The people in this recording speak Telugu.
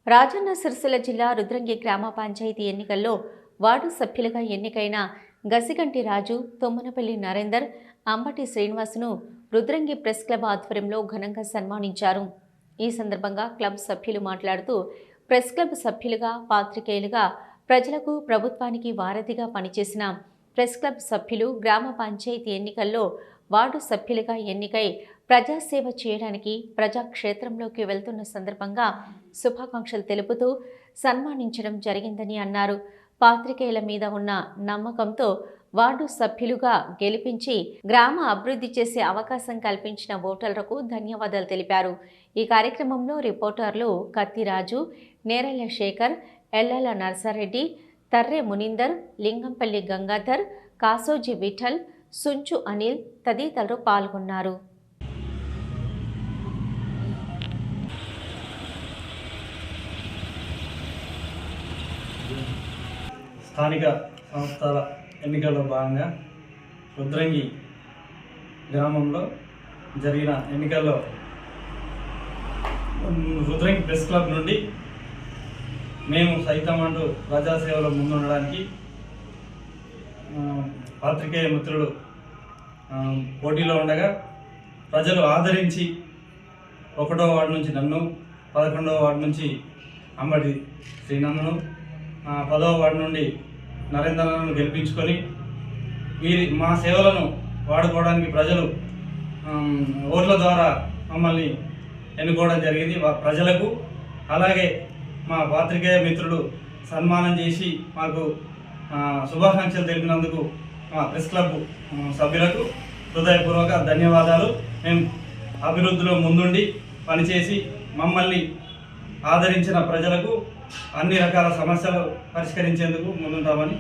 రాజన్న సిరిసిల్ల జిల్లా రుద్రంగి గ్రామ పంచాయతీ ఎన్నికల్లో వార్డు సభ్యులుగా ఎన్నికైన గసిగంటి రాజు, తొమ్మనపల్లి నరేందర్, అంబటి శ్రీనివాసును రుద్రంగి ప్రెస్ క్లబ్ ఆధ్వర్యంలో ఘనంగా సన్మానించారు. ఈ సందర్భంగా క్లబ్ సభ్యులు మాట్లాడుతూ ప్రెస్ క్లబ్ సభ్యులుగా, పాత్రికేయులుగా ప్రజలకు, ప్రభుత్వానికి వారధిగా పనిచేసిన ప్రెస్ క్లబ్ సభ్యులు గ్రామ పంచాయతీ ఎన్నికల్లో వార్డు సభ్యులుగా ఎన్నికై ప్రజాసేవ చేయడానికి ప్రజాక్షేత్రంలోకి వెళ్తున్న సందర్భంగా శుభాకాంక్షలు తెలుపుతూ సన్మానించడం జరిగిందని అన్నారు. పాత్రికేయుల మీద ఉన్న నమ్మకంతో వార్డు సభ్యులుగా గెలిపించి గ్రామ అభివృద్ధి చేసే అవకాశం కల్పించిన ఓటర్లకు ధన్యవాదాలు తెలిపారు. ఈ కార్యక్రమంలో రిపోర్టర్లు కత్తిరాజు, నేరల శేఖర్, ఎల్లాల నర్సారెడ్డి, తర్రె మునీందర్, లింగంపల్లి గంగాధర్, కాసోజీ విఠల్, సుంచు అనిల్ తదితరులు పాల్గొన్నారు. స్థానిక సంస్థల ఎన్నికల్లో భాగంగా రుద్రంగి గ్రామంలో జరిగిన ఎన్నికల్లో రుద్రంగి ప్రెస్ క్లబ్ నుండి మేము సైతం అంటూ ప్రజాసేవలో ముందుండడానికి పాత్రికేయ మిత్రులు పోటీలో ఉండగా ప్రజలు ఆదరించి 1వ వార్డు నుంచి నన్ను, 11వ వార్డు నుంచి అంబటి శ్రీనందను, 10వ వార్డు నుండి నరేంద్రను గెలిపించుకొని మా సేవలను వాడుకోవడానికి ప్రజలు ఓట్ల ద్వారా మమ్మల్ని ఎన్నుకోవడం జరిగింది. ప్రజలకు అలాగే మా పాత్రికేయ మిత్రులు సన్మానం చేసి మాకు శుభాకాంక్షలు తెలిపినందుకు మా ప్రెస్ క్లబ్ సభ్యులకు హృదయపూర్వక ధన్యవాదాలు. మేము అభివృద్ధిలో ముందుండి పనిచేసి మమ్మల్ని ఆదరించిన ప్రజలకు అన్ని రకాల సమస్యలు పరిష్కరించేందుకు ముందుంటామని